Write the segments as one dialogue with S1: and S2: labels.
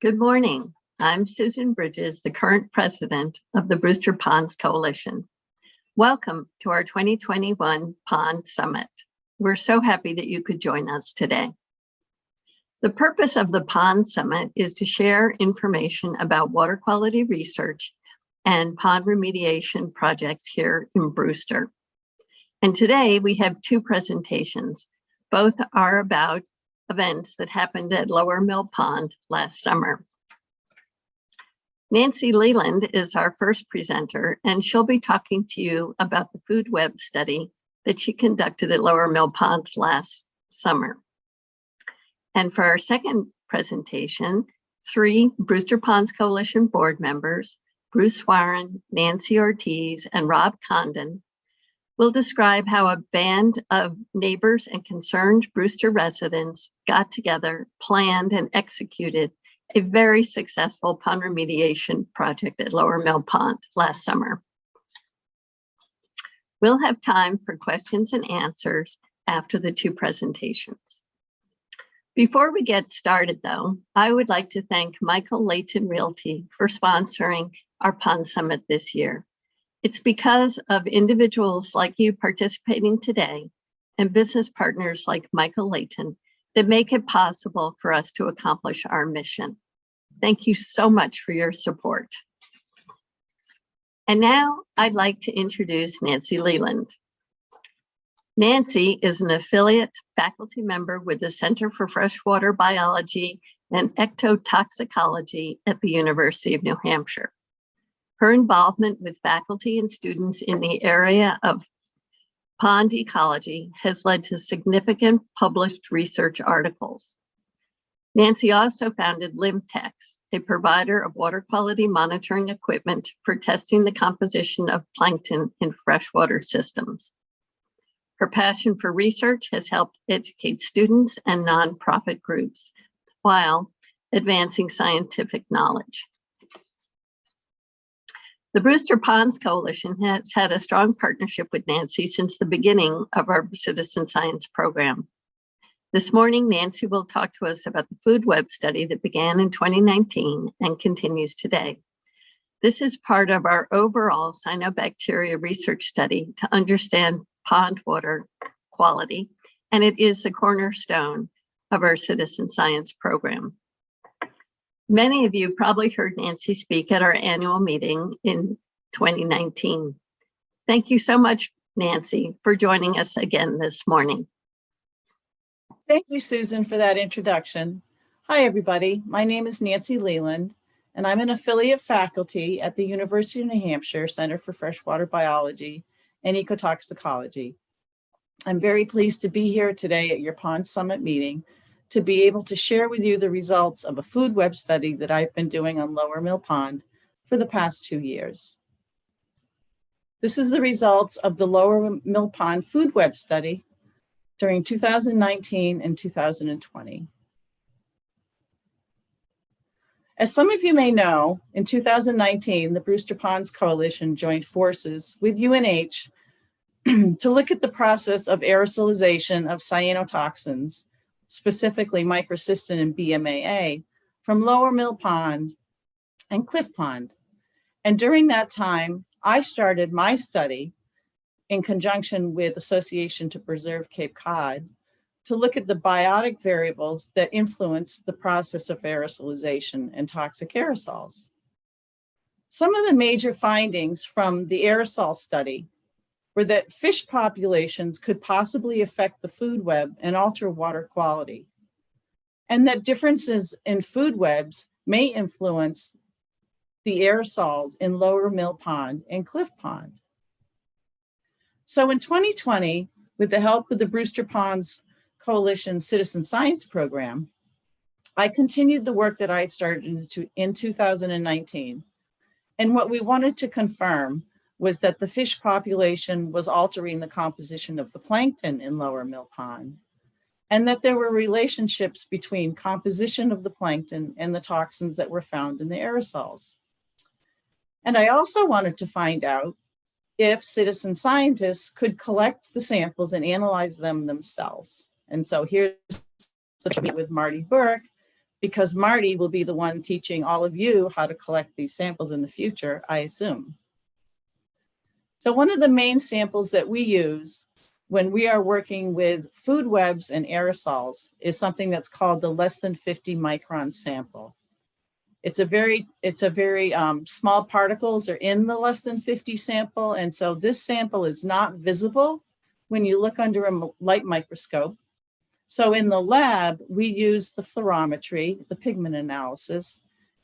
S1: Good morning. I'm Susan Bridges, the current president of the Brewster Ponds Coalition. Welcome to our 2021 Pond Summit. We're so happy that you could join us today. The purpose of the Pond Summit is to share information about water quality research and pond remediation projects here in Brewster. And today we have two presentations. Both are about events that happened at Lower Mill Pond last summer. Nancy Leland is our first presenter, and she'll be talking to you about the food web study that she conducted at Lower Mill Pond last summer. And for our second presentation, three Brewster Ponds Coalition board members, Bruce Swiren, Nancy Ortiz, and Rob Condon, will describe how a band of neighbors and concerned Brewster residents got together, planned, and executed a very successful pond remediation project at Lower Mill Pond last summer. We'll have time for questions and answers after the two presentations. Before we get started, though, I would like to thank Michael Layton Realty for sponsoring our Pond Summit this year. It's because of individuals like you participating today and business partners like Michael Layton that make it possible for us to accomplish our mission. Thank you so much for your support. And now I'd like to introduce Nancy Leland. Nancy is an affiliate faculty member with the Center for Freshwater Biology and Ectotoxicology at the University of New Hampshire. Her involvement with faculty and students in the area of pond ecology has led to significant published research articles. Nancy also founded LimTex, a provider of water quality monitoring equipment for testing the composition of plankton in freshwater systems. Her passion for research has helped educate students and nonprofit groups while advancing scientific knowledge. The Brewster Ponds Coalition has had a strong partnership with Nancy since the beginning of our citizen science program. This morning, Nancy will talk to us about the food web study that began in 2019 and continues today. This is part of our overall cyanobacteria research study to understand pond water quality, and it is the cornerstone of our citizen science program. Many of you probably heard Nancy speak at our annual meeting in 2019. Thank you so much, Nancy, for joining us again this morning.
S2: Thank you, Susan, for that introduction. Hi, everybody. My name is Nancy Leland, and I'm an affiliate faculty at the University of New Hampshire Center for Freshwater Biology and Ecotoxicology. I'm very pleased to be here today at your Pond Summit meeting to be able to share with you the results of a food web study that I've been doing on Lower Mill Pond for the past 2 years. This is the results of the Lower Mill Pond food web study during 2019 and 2020. As some of you may know, in 2019, the Brewster Ponds Coalition joined forces with UNH to look at the process of aerosolization of cyanotoxins, specifically microcystin and BMAA, from Lower Mill Pond and Cliff Pond. And during that time, I started my study in conjunction with Association to Preserve Cape Cod to look at the biotic variables that influence the process of aerosolization and toxic aerosols. Some of the major findings from the aerosol study were that fish populations could possibly affect the food web and alter water quality, and that differences in food webs may influence the aerosols in Lower Mill Pond and Cliff Pond. So in 2020, with the help of the Brewster Ponds Coalition Citizen Science Program, I continued the work that I had started in 2019. And what we wanted to confirm was that the fish population was altering the composition of the plankton in Lower Mill Pond, and that there were relationships between composition of the plankton and the toxins that were found in the aerosols. And I also wanted to find out if citizen scientists could collect the samples and analyze them themselves. And so here's the meet with Marty Burke, because Marty will be the one teaching all of you how to collect these samples in the future, I assume. So one of the main samples that we use when we are working with food webs and aerosols is something that's called the less than 50 micron sample. It's a very small particles are in the less than 50 sample. And so this sample is not visible when you look under a light microscope. So in the lab, we use the fluorometry, the pigment analysis,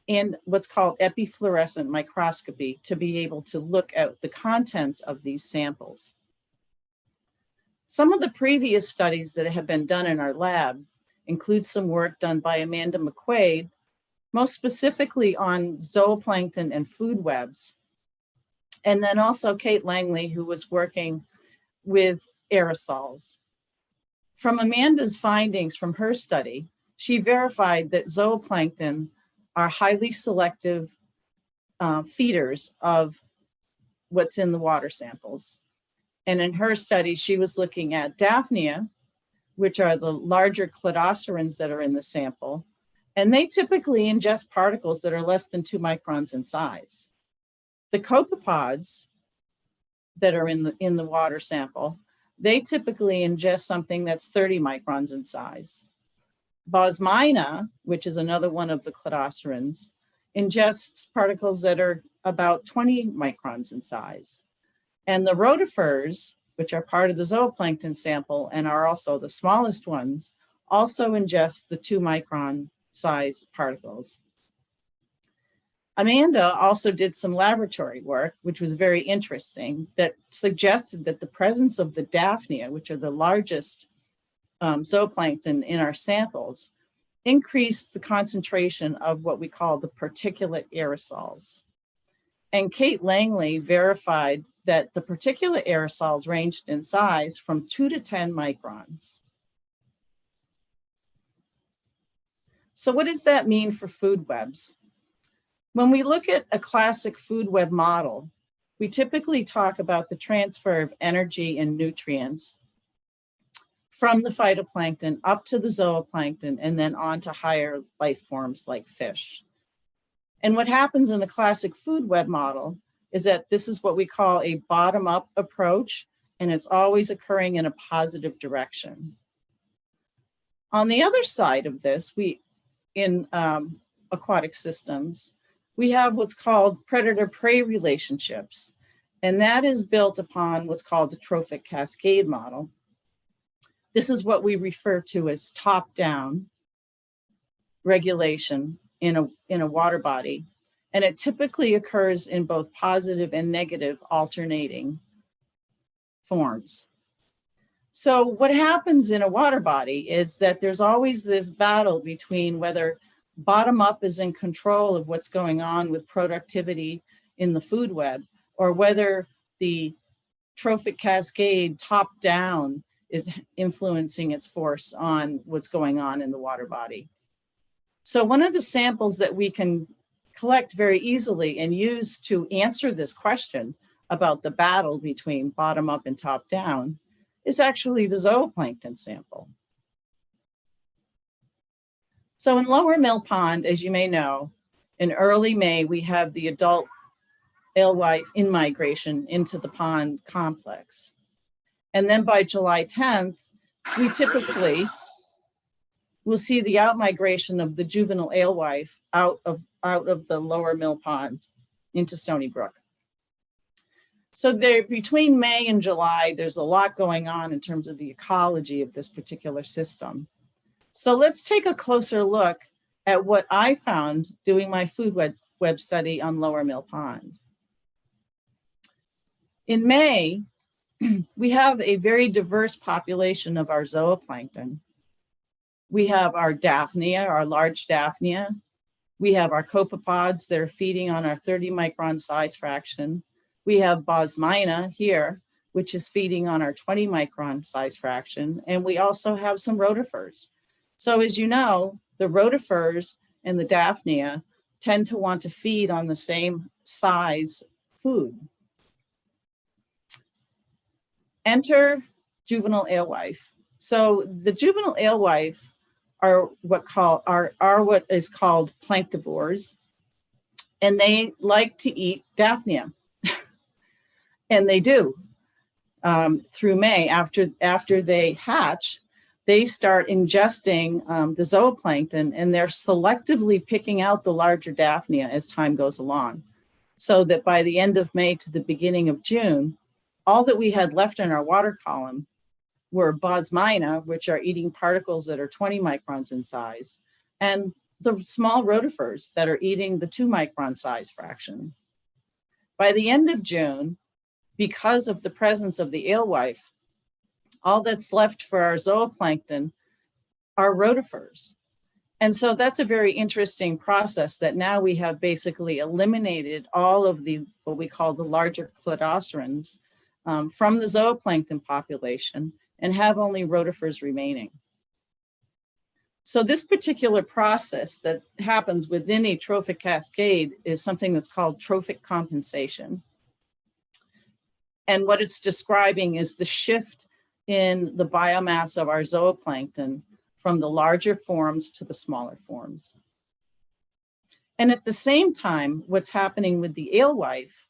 S2: and what's called epifluorescent microscopy to be able to look at the contents of these samples. Some of the previous studies that have been done in our lab include some work done by Amanda McQuaid, most specifically on zooplankton and food webs. And then also Kate Langley, who was working with aerosols. From Amanda's findings from her study, she verified that zooplankton are highly selective feeders of what's in the water samples. And in her study, she was looking at Daphnia, which are the larger cladocerans that are in the sample. And they typically ingest particles that are less than 2 microns in size. The copepods that are in the water sample, they typically ingest something that's 30 microns in size. Bosmina, which is another one of the cladocerans, ingests particles that are about 20 microns in size. And the rotifers, which are part of the zooplankton sample and are also the smallest ones, also ingest the 2 micron size particles. Amanda also did some laboratory work, which was very interesting, that suggested that the presence of the Daphnia, which are the largest zooplankton in our samples, increased the concentration of what we call the particulate aerosols. And Kate Langley verified that the particulate aerosols ranged in size from 2 to 10 microns. So what does that mean for food webs? When we look at a classic food web model, we typically talk about the transfer of energy and nutrients from the phytoplankton up to the zooplankton and then on to higher life forms like fish. And what happens in the classic food web model is that this is what we call a bottom-up approach, and it's always occurring in a positive direction. On the other side of this, in aquatic systems, we have what's called predator-prey relationships, and that is built upon what's called the trophic cascade model. This is what we refer to as top-down regulation in a water body, and it typically occurs in both positive and negative alternating forms. So what happens in a water body is that there's always this battle between whether bottom up is in control of what's going on with productivity in the food web, or whether the trophic cascade top down is influencing its force on what's going on in the water body. So one of the samples that we can collect very easily and use to answer this question about the battle between bottom up and top down is actually the zooplankton sample. So in Lower Mill Pond, as you may know, in early May, we have the adult alewife in migration into the pond complex. And then by July 10th, we typically will see the outmigration of the juvenile alewife out of the Lower Mill Pond into Stony Brook. So between May and July, there's a lot going on in terms of the ecology of this particular system. So let's take a closer look at what I found doing my food web study on Lower Mill Pond. In May, we have a very diverse population of our zooplankton. We have our Daphnia, our large Daphnia. We have our copepods that are feeding on our 30 micron size fraction. We have Bosmina here, which is feeding on our 20 micron size fraction. And we also have some rotifers. So as you know, the rotifers and the Daphnia tend to want to feed on the same size food. Enter juvenile alewife. So the juvenile alewife are what is called planktivores, and they like to eat Daphnia, and they do through May. After they hatch, they start ingesting the zooplankton, and they're selectively picking out the larger Daphnia as time goes along, so that by the end of May to the beginning of June, all that we had left in our water column were bosmina, which are eating particles that are 20 microns in size, and the small rotifers that are eating the 2-micron size fraction. By the end of June, because of the presence of the alewife, all that's left for our zooplankton are rotifers. And so that's a very interesting process, that now we have basically eliminated all of the, what we call the larger cladocerans from the zooplankton population, and have only rotifers remaining. So this particular process that happens within a trophic cascade is something that's called trophic compensation. And what it's describing is the shift in the biomass of our zooplankton from the larger forms to the smaller forms. And at the same time, what's happening with the alewife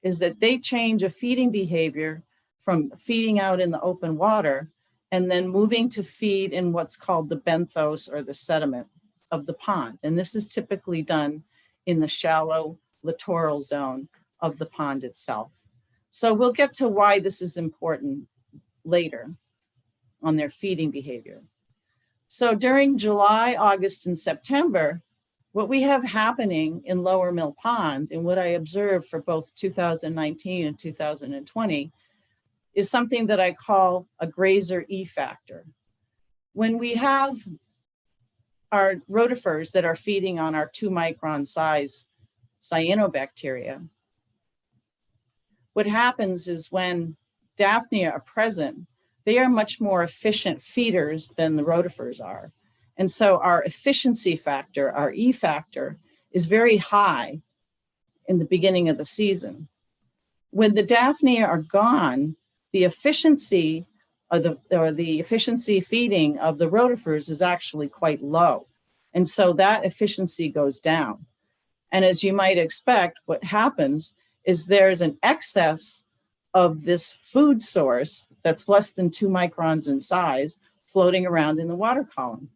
S2: is that they change a feeding behavior from feeding out in the open water and then moving to feed in what's called the benthos, or the sediment of the pond. And this is typically done in the shallow littoral zone of the pond itself. So we'll get to why this is important later on their feeding behavior. So during July, August, and September, what we have happening in Lower Mill Pond, and what I observed for both 2019 and 2020, is something that I call a grazer E factor. When we have our rotifers that are feeding on our 2-micron size cyanobacteria, what happens is when Daphnia are present, they are much more efficient feeders than the rotifers are. And so our efficiency factor, our E factor, is very high in the beginning of the season. When the Daphnia are gone, the efficiency of the efficiency feeding of the rotifers is actually quite low. And so that efficiency goes down. And as you might expect, what happens is there's an excess of this food source that's less than 2 microns in size floating around in the water column.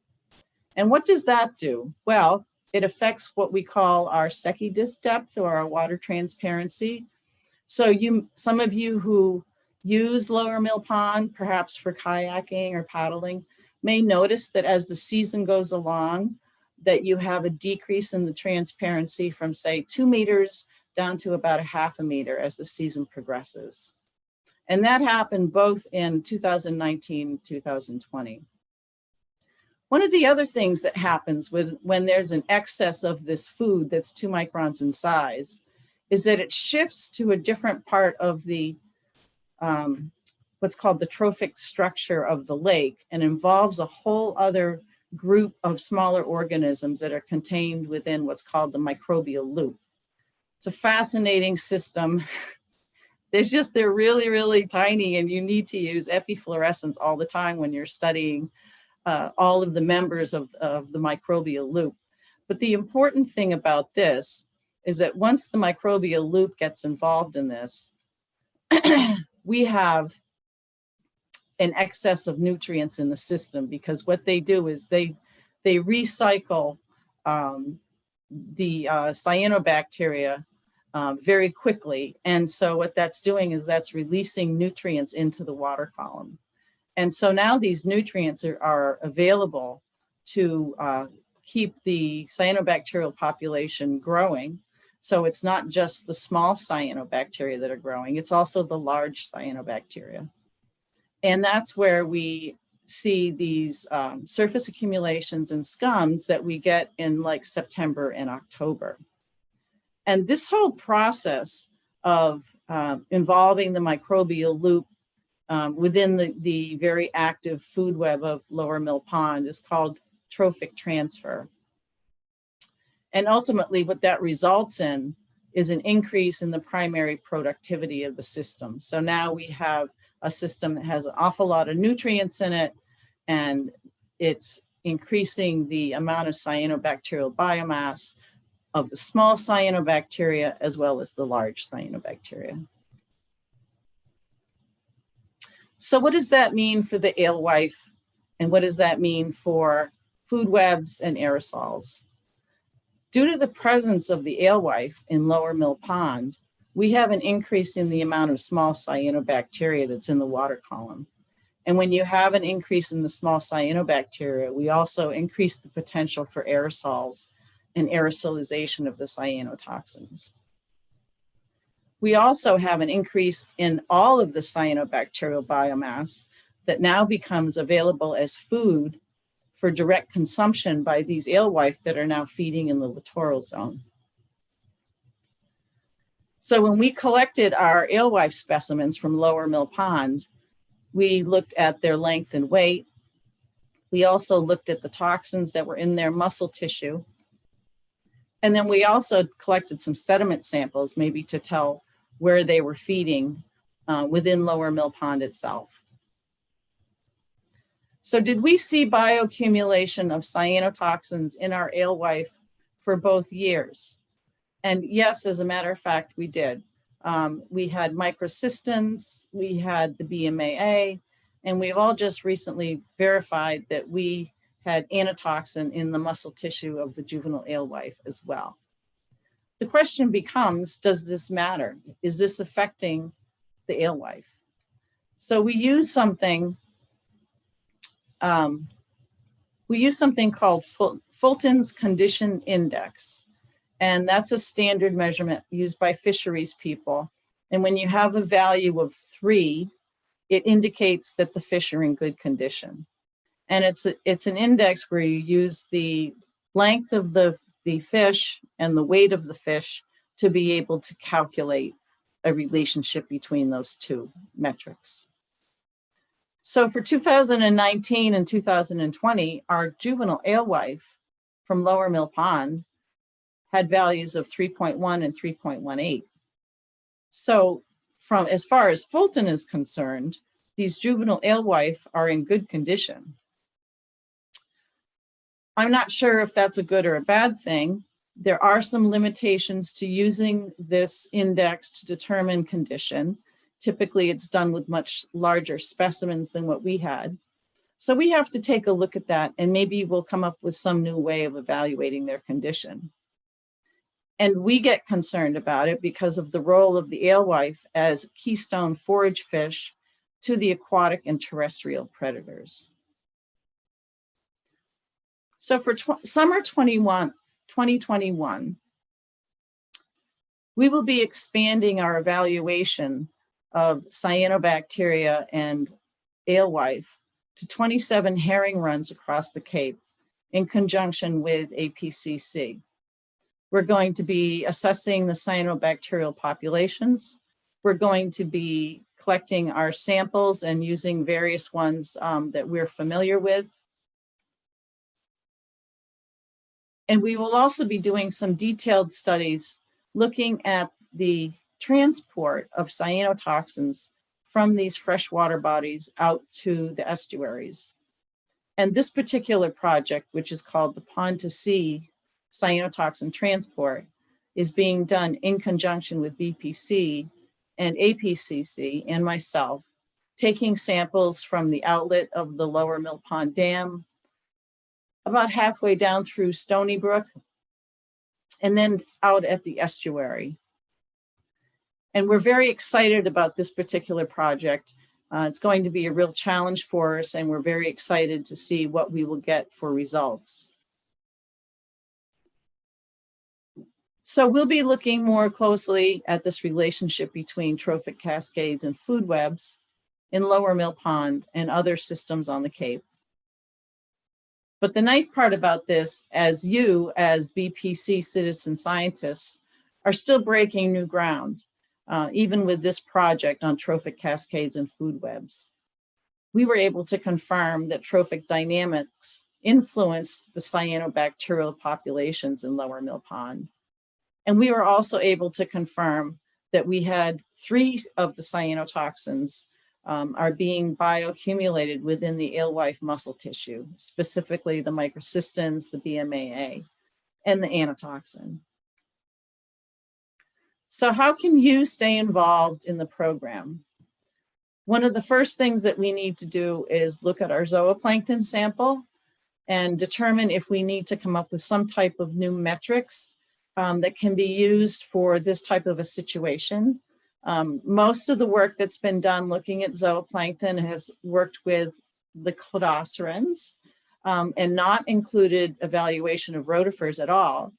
S2: And what does that do? Well, it affects what we call our Secchi disk depth, or our water transparency. So some of you who use Lower Mill Pond, perhaps for kayaking or paddling, may notice that as the season goes along, that you have a decrease in the transparency from, say, 2 meters down to about 0.5 meter as the season progresses. And that happened both in 2019 and 2020. One of the other things that happens when there's an excess of this food that's 2 microns in size is that it shifts to a different part of the what's called the trophic structure of the lake, and involves a whole other group of smaller organisms that are contained within what's called the microbial loop. It's a fascinating system. They're really, really tiny, and you need to use epifluorescence all the time when you're studying all of the members of the microbial loop. But the important thing about this is that once the microbial loop gets involved in this, we have an excess of nutrients in the system, because what they do is they recycle the cyanobacteria very quickly. And so what that's doing is that's releasing nutrients into the water column. And so now these nutrients are available to keep the cyanobacterial population growing. So it's not just the small cyanobacteria that are growing, it's also the large cyanobacteria. And that's where we see these surface accumulations and scums that we get in like September and October. And this whole process of involving the microbial loop within the very active food web of Lower Mill Pond is called trophic transfer. And ultimately what that results in is an increase in the primary productivity of the system. So now we have a system that has an awful lot of nutrients in it, and it's increasing the amount of cyanobacterial biomass of the small cyanobacteria as well as the large cyanobacteria. So what does that mean for the alewife, and what does that mean for food webs and aerosols? Due to the presence of the alewife in Lower Mill Pond, we have an increase in the amount of small cyanobacteria that's in the water column. And when you have an increase in the small cyanobacteria, we also increase the potential for aerosols and aerosolization of the cyanotoxins. We also have an increase in all of the cyanobacterial biomass that now becomes available as food for direct consumption by these alewife that are now feeding in the littoral zone. So when we collected our alewife specimens from Lower Mill Pond, we looked at their length and weight. We also looked at the toxins that were in their muscle tissue. And then we also collected some sediment samples, maybe to tell where they were feeding within Lower Mill Pond itself. So did we see bioaccumulation of cyanotoxins in our alewife for both years? And yes, as a matter of fact, we did. We had microcystins, we had the BMAA, and we've all just recently verified that we had anatoxin in the muscle tissue of the juvenile alewife as well. The question becomes, does this matter? Is this affecting the alewife? So we use something called Fulton's Condition Index. And that's a standard measurement used by fisheries people. And when you have a value of 3, it indicates that the fish are in good condition. And it's an index where you use the length of the fish and the weight of the fish to be able to calculate a relationship between those two metrics. So for 2019 and 2020, our juvenile alewife from Lower Mill Pond had values of 3.1 and 3.18. So from as far as Fulton is concerned, these juvenile alewife are in good condition. I'm not sure if that's a good or a bad thing. There are some limitations to using this index to determine condition. Typically, it's done with much larger specimens than what we had. So we have to take a look at that, and maybe we'll come up with some new way of evaluating their condition. And we get concerned about it because of the role of the alewife as keystone forage fish to the aquatic and terrestrial predators. So for summer 2021, we will be expanding our evaluation of cyanobacteria and alewife to 27 herring runs across the Cape in conjunction with APCC. We're going to be assessing the cyanobacterial populations. We're going to be collecting our samples and using various ones that we're familiar with. And we will also be doing some detailed studies looking at the transport of cyanotoxins from these freshwater bodies out to the estuaries. And this particular project, which is called the Pond to Sea Cyanotoxin Transport, is being done in conjunction with BPC and APCC and myself, taking samples from the outlet of the Lower Mill Pond Dam, about halfway down through Stony Brook, and then out at the estuary. And we're very excited about this particular project. It's going to be a real challenge for us, and we're very excited to see what we will get for results. So we'll be looking more closely at this relationship between trophic cascades and food webs in Lower Mill Pond and other systems on the Cape. But the nice part about this, as you, as BPC citizen scientists, are still breaking new ground, even with this project on trophic cascades and food webs. We were able to confirm that trophic dynamics influenced the cyanobacterial populations in Lower Mill Pond. And we were also able to confirm that we had 3 of the cyanotoxins are being bioaccumulated within the alewife muscle tissue, specifically the microcystins, the BMAA, and the anatoxin. So how can you stay involved in the program? One of the first things that we need to do is look at our zooplankton sample and determine if we need to come up with some type of new metrics that can be used for this type of a situation. Most of the work that's been done looking at zooplankton has worked with the cladocerans and not included evaluation of rotifers at all.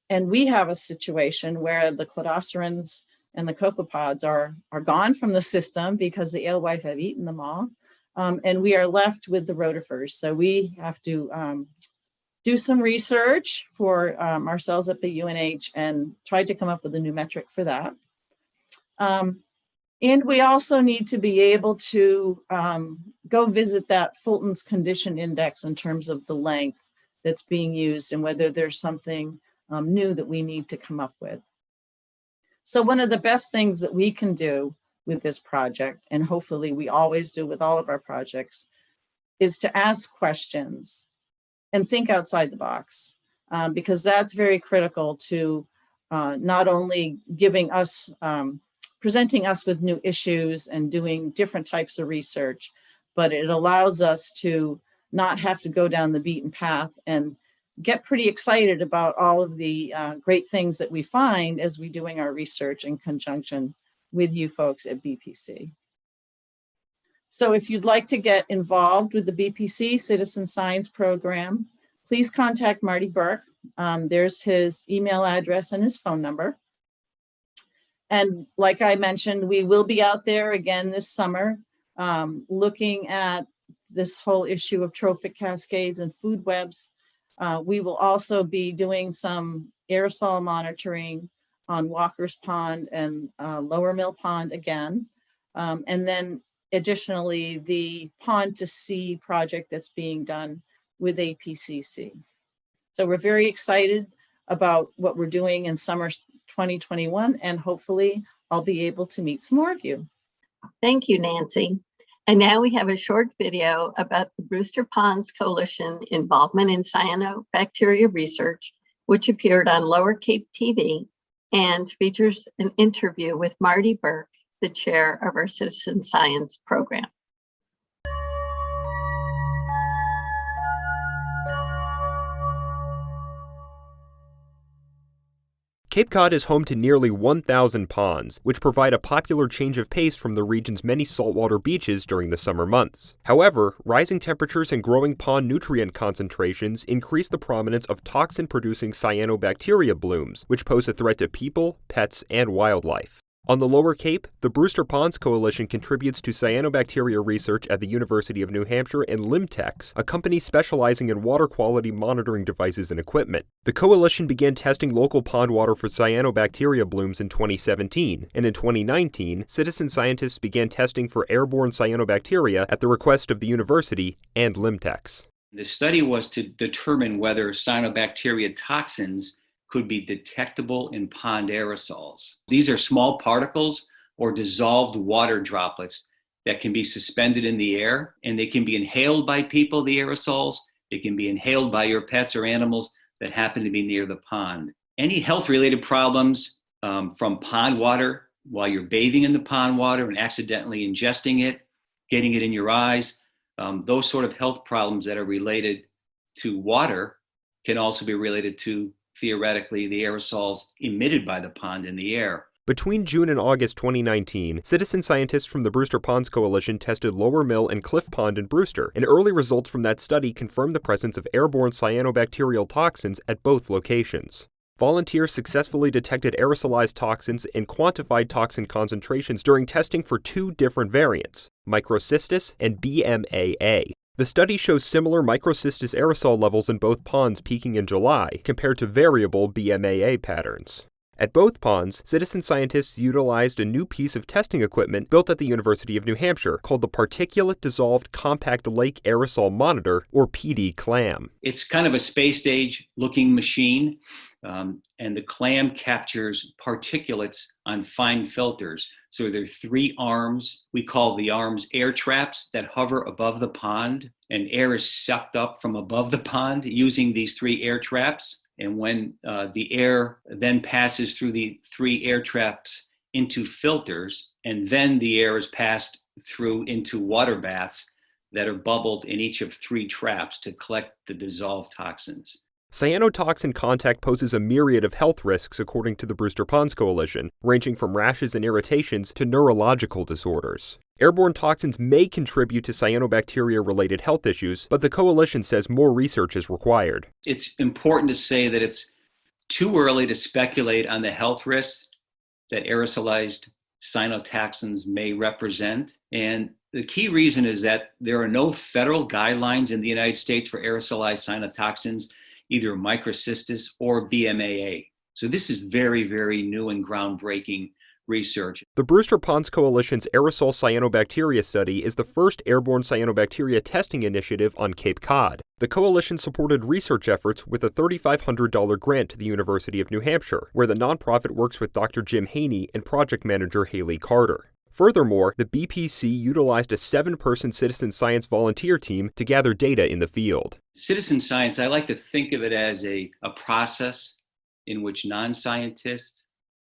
S2: And we have a situation where the cladocerans and the copepods are gone from the system because the alewife have eaten them all. And we are left with the rotifers. So we have to do some research for ourselves at the UNH and try to come up with a new metric for that. And we also need to be able to go visit that Fulton's condition index in terms of the length that's being used and whether there's something new that we need to come up with. So one of the best things that we can do with this project, and hopefully we always do with all of our projects, is to ask questions and think outside the box, because that's very critical to not only giving us, presenting us with new issues and doing different types of research, but it allows us to not have to go down the beaten path and get pretty excited about all of the great things that we find as we're doing our research in conjunction with you folks at BPC. So if you'd like to get involved with the BPC Citizen Science Program, please contact Marty Burke. There's his email address and his phone number. And like I mentioned, we will be out there again this summer looking at this whole issue of trophic cascades and food webs. We will also be doing some aerosol monitoring on Walker's Pond and Lower Mill Pond again. And then additionally, the Pond to Sea project that's being done with APCC. So we're very excited about what we're doing in summer 2021, and hopefully I'll be able to meet some more of you.
S1: Thank you, Nancy. And now we have a short video about the Brewster Ponds Coalition involvement in cyanobacteria research, which appeared on Lower Cape TV and features an interview with Marty Burke, the chair of our Citizen Science program.
S3: Cape Cod is home to nearly 1,000 ponds, which provide a popular change of pace from the region's many saltwater beaches during the summer months. However, rising temperatures and growing pond nutrient concentrations increase the prominence of toxin-producing cyanobacteria blooms, which pose a threat to people, pets, and wildlife. On the Lower Cape, the Brewster Ponds Coalition contributes to cyanobacteria research at the University of New Hampshire and Limtex, a company specializing in water quality monitoring devices and equipment. The coalition began testing local pond water for cyanobacteria blooms in 2017, and in 2019, citizen scientists began testing for airborne cyanobacteria at the request of the university and Limtex.
S4: The study was to determine whether cyanobacteria toxins could be detectable in pond aerosols. These are small particles or dissolved water droplets that can be suspended in the air, and they can be inhaled by people, the aerosols. They can be inhaled by your pets or animals that happen to be near the pond. Any health-related problems from pond water while you're bathing in the pond water and accidentally ingesting it, getting it in your eyes, those sort of health problems that are related to water can also be related to, theoretically, the aerosols emitted by the pond in the air.
S3: Between June and August 2019, citizen scientists from the Brewster Ponds Coalition tested Lower Mill and Cliff Pond in Brewster, and early results from that study confirmed the presence of airborne cyanobacterial toxins at both locations. Volunteers successfully detected aerosolized toxins and quantified toxin concentrations during testing for two different variants, Microcystis and BMAA. The study shows similar Microcystis aerosol levels in both ponds peaking in July, compared to variable BMAA patterns. At both ponds, citizen scientists utilized a new piece of testing equipment built at the University of New Hampshire called the Particulate Dissolved Compact Lake Aerosol Monitor, or PD-CLAM.
S4: It's kind of a space-age looking machine, and the clam captures particulates on fine filters. So there are 3 arms. We call the arms air traps that hover above the pond, and air is sucked up from above the pond using these 3 air traps. And when the air then passes through the 3 air traps into filters, and then the air is passed through into water baths that are bubbled in each of 3 traps to collect the dissolved toxins.
S3: Cyanotoxin contact poses a myriad of health risks according to the Brewster Ponds Coalition, ranging from rashes and irritations to neurological disorders. Airborne toxins may contribute to cyanobacteria-related health issues, but the coalition says more research is required.
S4: It's important to say that it's too early to speculate on the health risks that aerosolized cyanotoxins may represent. And the key reason is that there are no federal guidelines in the United States for aerosolized cyanotoxins, either microcystis or BMAA. So this is very, very new and groundbreaking research.
S3: The Brewster Ponds Coalition's Aerosol Cyanobacteria study is the first airborne cyanobacteria testing initiative on Cape Cod. The coalition supported research efforts with a $3,500 grant to the University of New Hampshire, where the nonprofit works with Dr. Jim Haney and project manager Haley Carter. Furthermore, the BPC utilized a 7-person citizen science volunteer team to gather data in the field.
S4: Citizen science, I like to think of it as a process in which non-scientists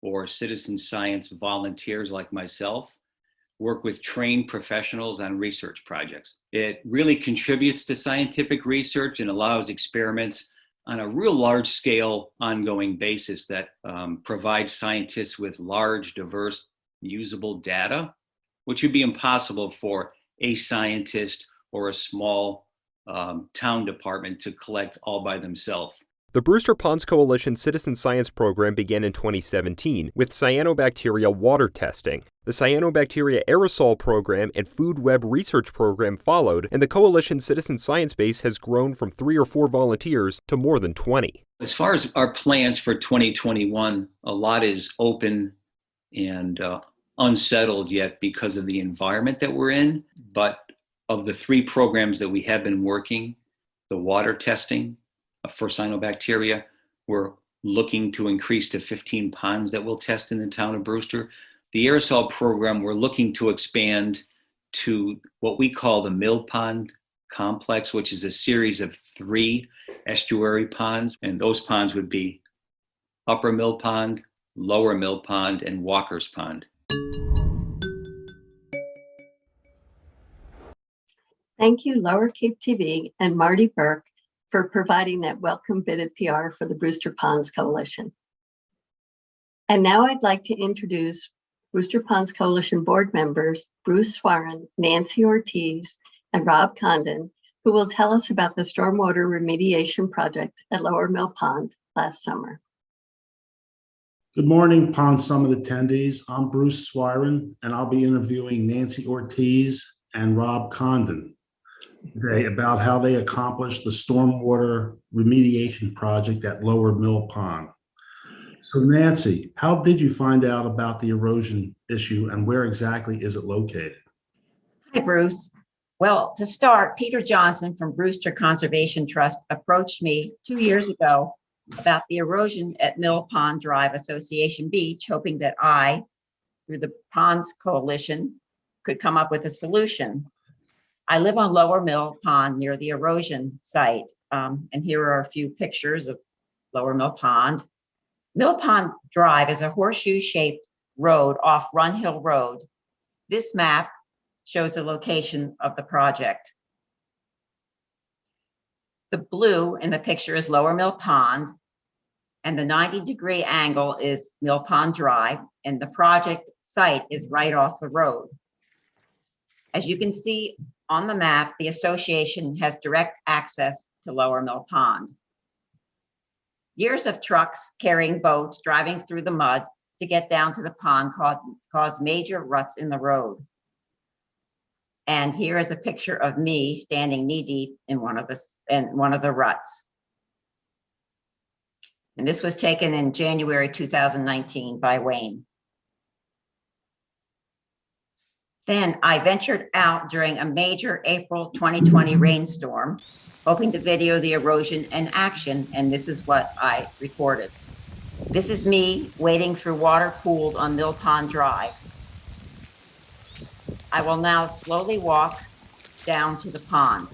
S4: or citizen science volunteers like myself work with trained professionals on research projects. It really contributes to scientific research and allows experiments on a real large-scale ongoing basis that provides scientists with large, diverse, usable data, which would be impossible for a scientist or a small town department to collect all by themselves.
S3: The Brewster Ponds Coalition Citizen Science Program began in 2017 with cyanobacteria water testing. The Cyanobacteria Aerosol Program and Food Web Research Program followed, and the Coalition's citizen science base has grown from 3 or 4 volunteers to more than 20.
S4: As far as our plans for 2021, a lot is open and unsettled yet because of the environment that we're in. But of the 3 programs that we have been working, the water testing for cyanobacteria, we're looking to increase to 15 ponds that we'll test in the town of Brewster. The aerosol program, we're looking to expand to what we call the mill pond complex, which is a series of 3 estuary ponds. And those ponds would be Upper Mill Pond, Lower Mill Pond, and Walker's Pond.
S1: Thank you, Lower Cape TV and Marty Burke, for providing that welcome bit of PR for the Brewster Ponds Coalition. And now I'd like to introduce Brewster Ponds Coalition board members, Bruce Swiren, Nancy Ortiz, and Rob Condon, who will tell us about the stormwater remediation project at Lower Mill Pond last summer.
S5: Good morning, Pond Summit attendees. I'm Bruce Swiren, and I'll be interviewing Nancy Ortiz and Rob Condon today about how they accomplished the stormwater remediation project at Lower Mill Pond. So Nancy, how did you find out about the erosion issue and where exactly is it located?
S6: Hi, Bruce. Well, to start, Peter Johnson from Brewster Conservation Trust approached me 2 years ago about the erosion at Mill Pond Drive Association Beach, hoping that I, through the Ponds Coalition, could come up with a solution. I live on Lower Mill Pond near the erosion site, and here are a few pictures of Lower Mill Pond. Mill Pond Drive is a horseshoe-shaped road off Run Hill Road. This map shows the location of the project. The blue in the picture is Lower Mill Pond, and the 90-degree angle is Mill Pond Drive, and the project site is right off the road. As you can see on the map, the association has direct access to Lower Mill Pond. Years of trucks carrying boats driving through the mud to get down to the pond caused major ruts in the road. And here is a picture of me standing knee deep in one of the ruts. And this was taken in January 2019 by Wayne. Then I ventured out during a major April 2020 rainstorm, hoping to video the erosion in action, and this is what I recorded. This is me wading through water pooled on Mill Pond Drive. I will now slowly walk down to the pond.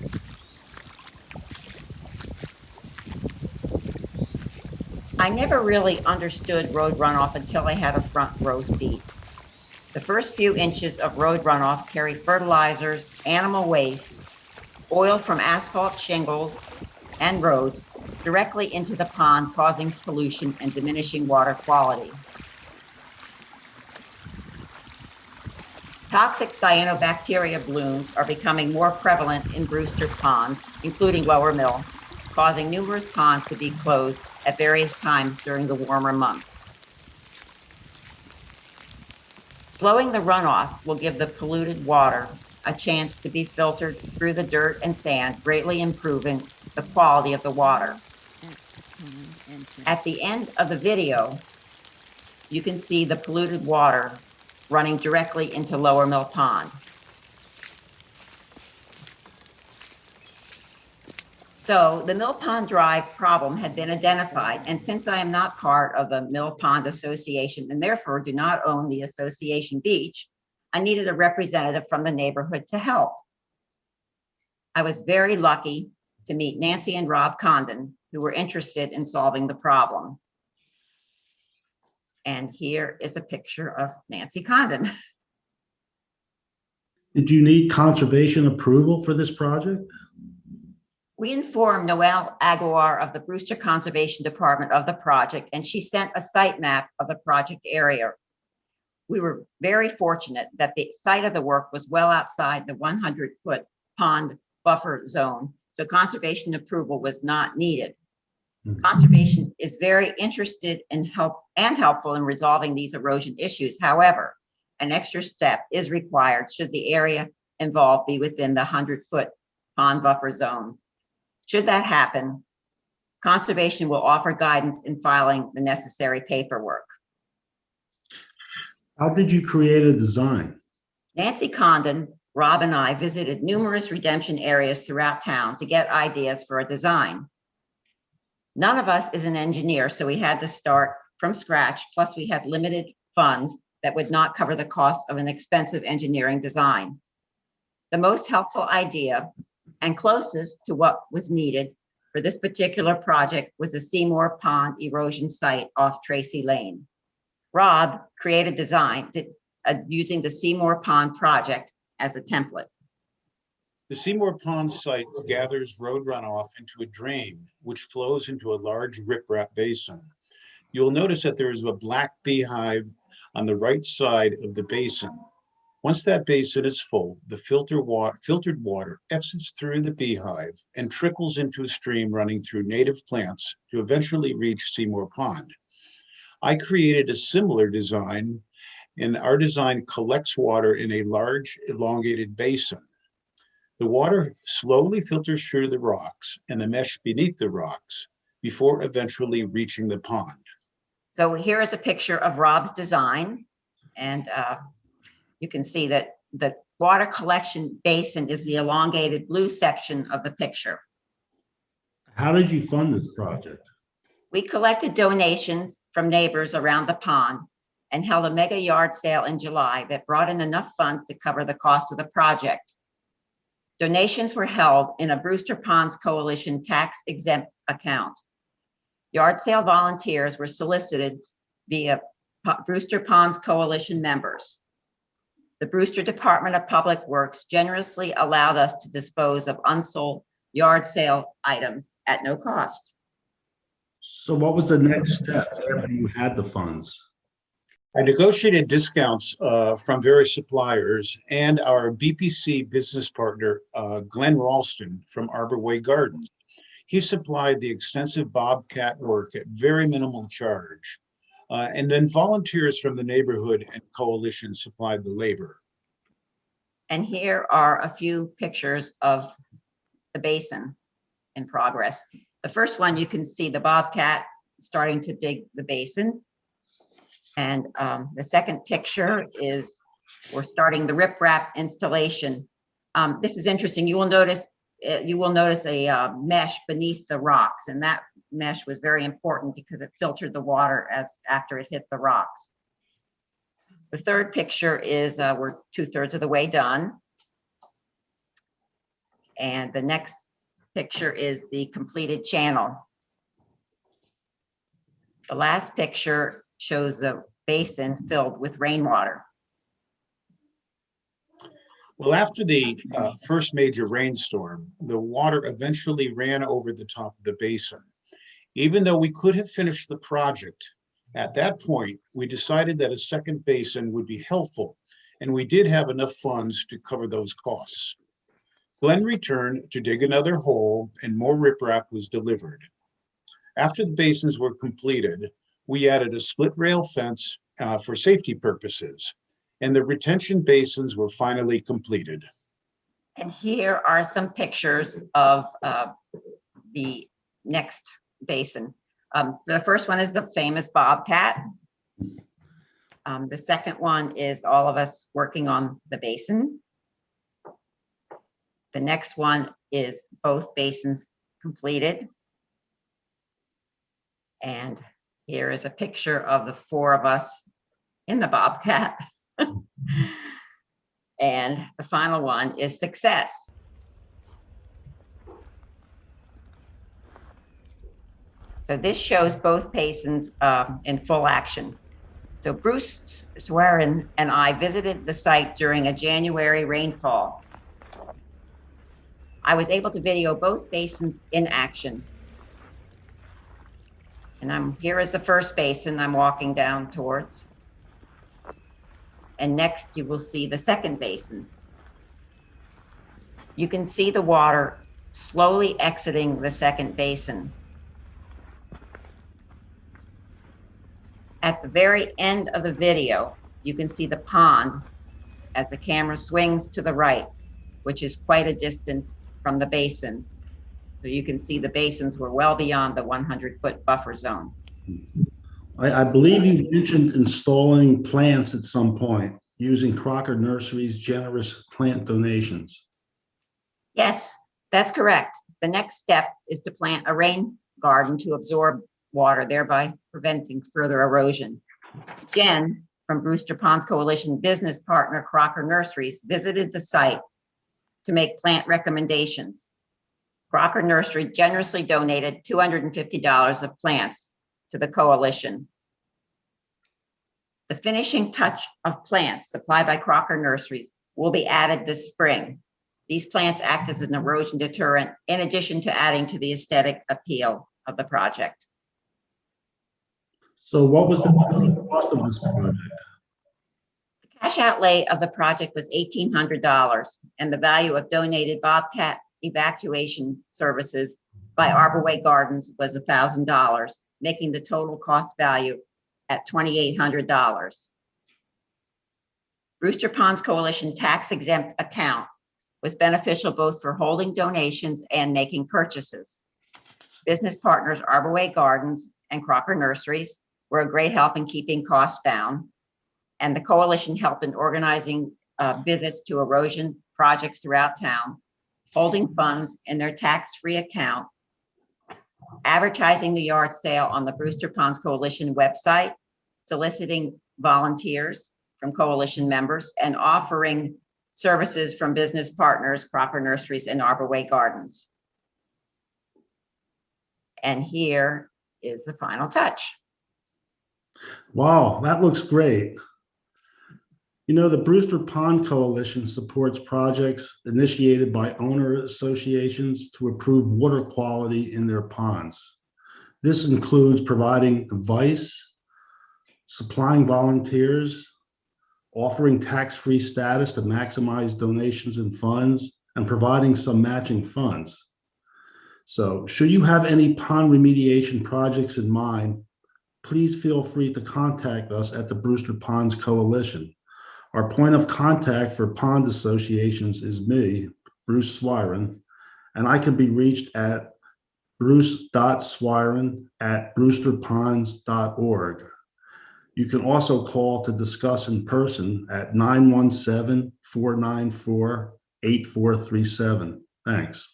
S6: I never really understood road runoff until I had a front row seat. The first few inches of road runoff carry fertilizers, animal waste, oil from asphalt shingles and roads directly into the pond, causing pollution and diminishing water quality. Toxic cyanobacteria blooms are becoming more prevalent in Brewster ponds, including Lower Mill, causing numerous ponds to be closed at various times during the warmer months. Slowing the runoff will give the polluted water a chance to be filtered through the dirt and sand, greatly improving the quality of the water. At the end of the video, you can see the polluted water running directly into Lower Mill Pond. So the Mill Pond Drive problem had been identified, and since I am not part of the Mill Pond Association and therefore do not own the association beach, I needed a representative from the neighborhood to help. I was very lucky to meet Nancy and Rob Condon, who were interested in solving the problem. And here is a picture of Nancy Condon.
S5: Did you need conservation approval for this project?
S6: We informed Noelle Aguilar of the Brewster Conservation Department of the project, and she sent a site map of the project area. We were very fortunate that the site of the work was well outside the 100-foot pond buffer zone, so conservation approval was not needed. Conservation is very interested in helpful in resolving these erosion issues. However, an extra step is required should the area involved be within the 100-foot pond buffer zone. Should that happen, conservation will offer guidance in filing the necessary paperwork.
S5: How did you create a design?
S6: Nancy Condon, Rob, and I visited numerous redemption areas throughout town to get ideas for a design. None of us is an engineer, so we had to start from scratch, plus we had limited funds that would not cover the cost of an expensive engineering design. The most helpful idea and closest to what was needed for this particular project was the Seymour Pond erosion site off Tracy Lane. Rob created design using the Seymour Pond project as a template.
S7: The Seymour Pond site gathers road runoff into a drain, which flows into a large riprap basin. You'll notice that there is a black beehive on the right side of the basin. Once that basin is full, the filtered water exits through the beehive and trickles into a stream running through native plants to eventually reach Seymour Pond. I created a similar design, and our design collects water in a large elongated basin. The water slowly filters through the rocks and the mesh beneath the rocks before eventually reaching the pond.
S6: So here is a picture of Rob's design, and you can see that the water collection basin is the elongated blue section of the picture.
S5: How did you fund this project?
S6: We collected donations from neighbors around the pond and held a mega yard sale in July that brought in enough funds to cover the cost of the project. Donations were held in a Brewster Ponds Coalition tax-exempt account. Yard sale volunteers were solicited via Brewster Ponds Coalition members. The Brewster Department of Public Works generously allowed us to dispose of unsold yard sale items at no cost.
S5: So what was the next step after you had the funds?
S7: I negotiated discounts from various suppliers and our BPC business partner, Glenn Ralston from Arbor Way Gardens. He supplied the extensive bobcat work at very minimal charge. And then volunteers from the neighborhood and coalition supplied the labor.
S6: And here are a few pictures of the basin in progress. The first one, you can see the bobcat starting to dig the basin. And the second picture is we're starting the riprap installation. This is interesting. You will notice a mesh beneath the rocks, and that mesh was very important because it filtered the water after it hit the rocks. The third picture is we're 2/3 of the way done. And the next picture is the completed channel. The last picture shows the basin filled with rainwater.
S7: Well, after the first major rainstorm, the water eventually ran over the top of the basin. Even though we could have finished the project, at that point, we decided that a second basin would be helpful, and we did have enough funds to cover those costs. Glenn returned to dig another hole, and more riprap was delivered. After the basins were completed, we added a split rail fence for safety purposes, and the retention basins were finally completed.
S6: And here are some pictures of the next basin. The first one is the famous bobcat. The second one is all of us working on the basin. The next one is both basins completed. And here is a picture of the four of us in the bobcat. And the final one is success. So this shows both basins in full action. So Bruce Swiren and I visited the site during a January rainfall. I was able to video both basins in action. And here is the first basin I'm walking down towards. And next you will see the second basin. You can see the water slowly exiting the second basin. At the very end of the video, you can see the pond as the camera swings to the right, which is quite a distance from the basin. So you can see the basins were well beyond the 100-foot buffer zone.
S5: I believe you mentioned installing plants at some point using Crocker Nursery's generous plant donations.
S6: Yes, that's correct. The next step is to plant a rain garden to absorb water, thereby preventing further erosion. Jen from Brewster Ponds Coalition business partner Crocker Nurseries visited the site to make plant recommendations. Crocker Nursery generously donated $250 of plants to the coalition. The finishing touch of plants supplied by Crocker Nurseries will be added this spring. These plants act as an erosion deterrent in addition to adding to the aesthetic appeal of the project.
S5: So what was the cost of this project?
S6: The cash outlay of the project was $1,800, and the value of donated bobcat evacuation services by Arborway Gardens was $1,000, making the total cost value at $2,800. Brewster Ponds Coalition tax exempt account was beneficial both for holding donations and making purchases. Business partners Arborway Gardens and Crocker Nurseries were a great help in keeping costs down, and the coalition helped in organizing visits to erosion projects throughout town, holding funds in their tax-free account, advertising the yard sale on the Brewster Ponds Coalition website, soliciting volunteers from coalition members, and offering services from business partners, Crocker Nurseries and Arborway Gardens. And here is the final touch.
S5: Wow, that looks great. You know, the Brewster Pond Coalition supports projects initiated by owner associations to improve water quality in their ponds. This includes providing advice, supplying volunteers, offering tax-free status to maximize donations and funds, and providing some matching funds. So should you have any pond remediation projects in mind, please feel free to contact us at the Brewster Ponds Coalition. Our point of contact for pond associations is me, Bruce Swiren, and I can be reached at bruce.swiren@brewsterponds.org. You can also call to discuss in person at 917-494-8437. Thanks.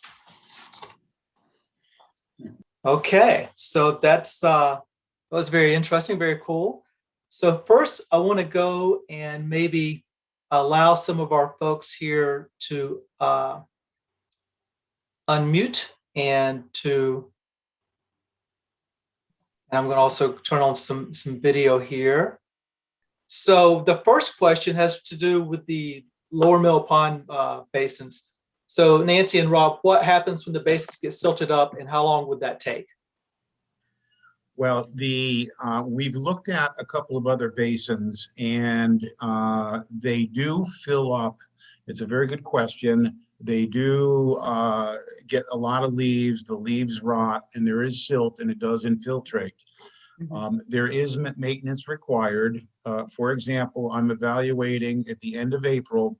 S8: Okay, so that was very interesting, very cool. So first, I want to go and maybe allow some of our folks here to unmute and I'm going to also turn on some video here. So the first question has to do with the lower Mill Pond basins. So Nancy and Rob, what happens when the basins get silted up and how long would that take?
S7: Well, we've looked at a couple of other basins and they do fill up. It's a very good question. They do get a lot of leaves, the leaves rot, and there is silt and it does infiltrate. There is maintenance required. For example, I'm evaluating at the end of April,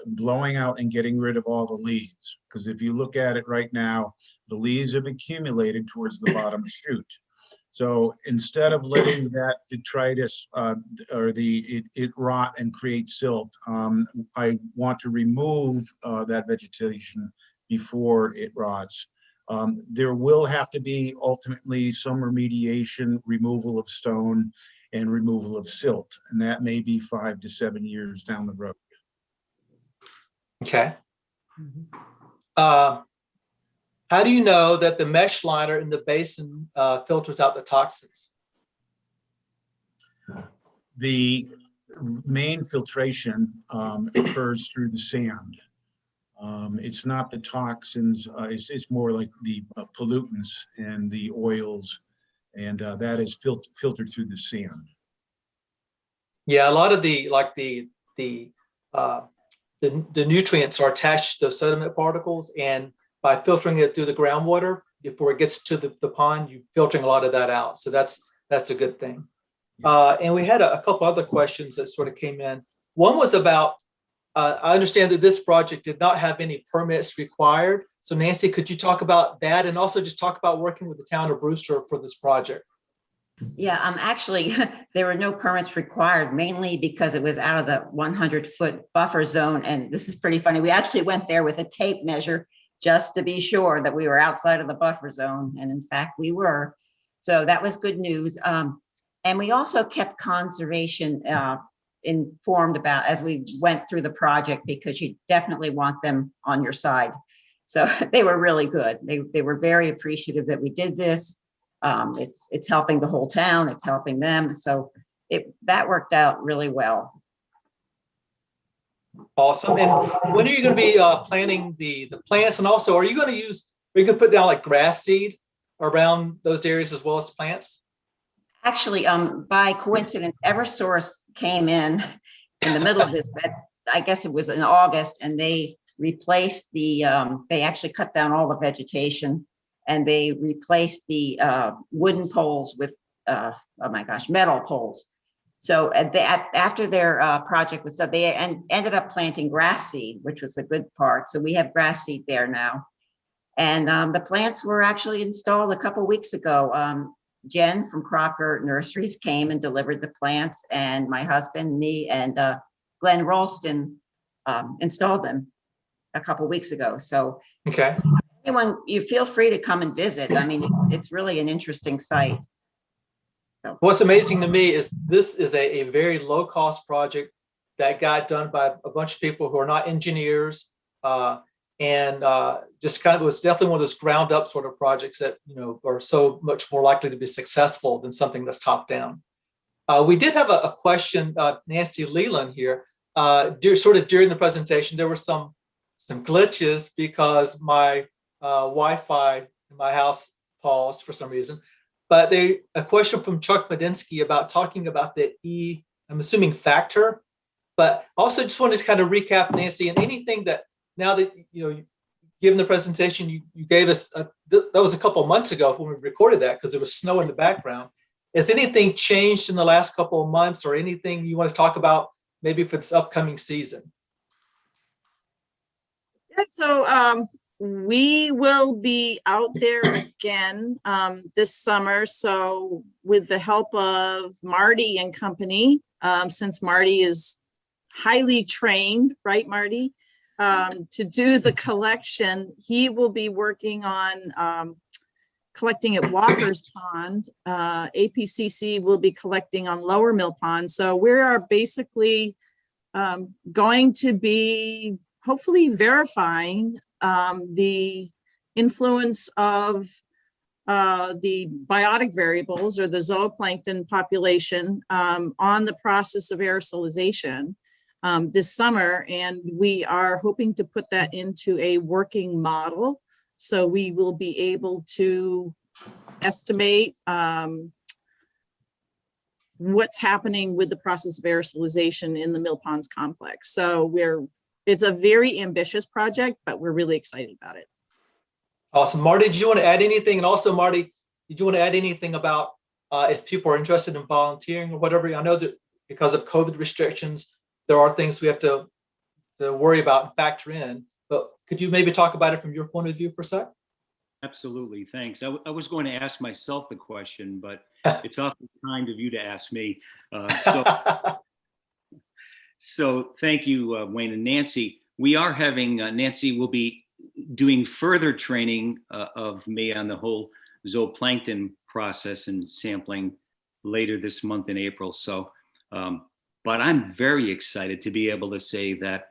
S7: blowing out and getting rid of all the leaves. Because if you look at it right now, the leaves have accumulated towards the bottom chute. So instead of letting that detritus or it rot and create silt, I want to remove that vegetation before it rots. There will have to be ultimately some remediation, removal of stone and removal of silt, and that may be 5 to 7 years down the road.
S8: Okay. How do you know that the mesh liner in the basin filters out the toxins?
S7: The main filtration occurs through the sand. It's not the toxins, it's more like the pollutants and the oils, and that is filtered through the sand.
S8: Yeah, a lot of the nutrients are attached to sediment particles, and by filtering it through the groundwater before it gets to the pond, you're filtering a lot of that out. So that's a good thing. And we had a couple other questions that sort of came in. One was about, I understand that this project did not have any permits required. So Nancy, could you talk about that and also just talk about working with the town of Brewster for this project?
S6: Yeah, actually, there were no permits required, mainly because it was out of the 100-foot buffer zone. And this is pretty funny. We actually went there with a tape measure just to be sure that we were outside of the buffer zone. And in fact, we were. So that was good news. And we also kept conservation informed about as we went through the project, because you definitely want them on your side. So they were really good. They were very appreciative that we did this. It's helping the whole town, it's helping them. So that worked out really well.
S8: Awesome. And when are you going to be planting the plants? And also, are you going to put down like grass seed around those areas as well as plants?
S6: Actually, by coincidence, Eversource came in the middle of this, but I guess it was in August, and they replaced they actually cut down all the vegetation, and they replaced the wooden poles with, oh my gosh, metal poles. So after their project was done, they ended up planting grass seed, which was a good part. So we have grass seed there now. And the plants were actually installed a couple of weeks ago. Jen from Crocker Nurseries came and delivered the plants, and my husband, me, and Glenn Ralston installed them a couple of weeks ago. So
S8: okay,
S6: anyone, you feel free to come and visit. I mean, it's really an interesting site. So. What's
S8: amazing to me is this is a very low cost project that got done by a bunch of people who are not engineers, and just kind of was definitely one of those ground up sort of projects that, you know, are so much more likely to be successful than something that's top down. We did have a question, Nancy Leland here, during the presentation. There were some glitches because my Wi-Fi in my house paused for some reason. But a question from Chuck Medinsky about talking about the I'm assuming factor, but also just wanted to kind of recap, Nancy, and anything that now that, you know, given the presentation you gave us, that was a couple of months ago when we recorded that because there was snow in the background. Has anything changed in the last couple of months, or anything you want to talk about maybe for this upcoming season?
S2: So We will be out there again this summer. So with the help of Marty and company, since Marty is highly trained, right, Marty, to do the collection, he will be working on collecting at Walker's Pond. APCC will be collecting on Lower Mill Pond. So we are basically going to be hopefully verifying the influence of the biotic variables or the zooplankton population on the process of aerosolization this summer. And we are hoping to put that into a working model. So we will be able to estimate what's happening with the process of aerosolization in the Mill Ponds complex. So it's a very ambitious project, but we're really excited about it.
S8: Awesome. Marty, did you want to add anything? And also, Marty, did you want to add anything about if people are interested in volunteering or whatever? I know that because of COVID restrictions, there are things we have to worry about and factor in, but could you maybe talk about it from your point of view for a sec?
S4: Absolutely, thanks. I was going to ask myself the question, but it's awfully kind of you to ask me. So thank you, Wayne and Nancy. We are having, Nancy will be doing further training of me on the whole zooplankton process and sampling later this month in April. So, but I'm very excited to be able to say that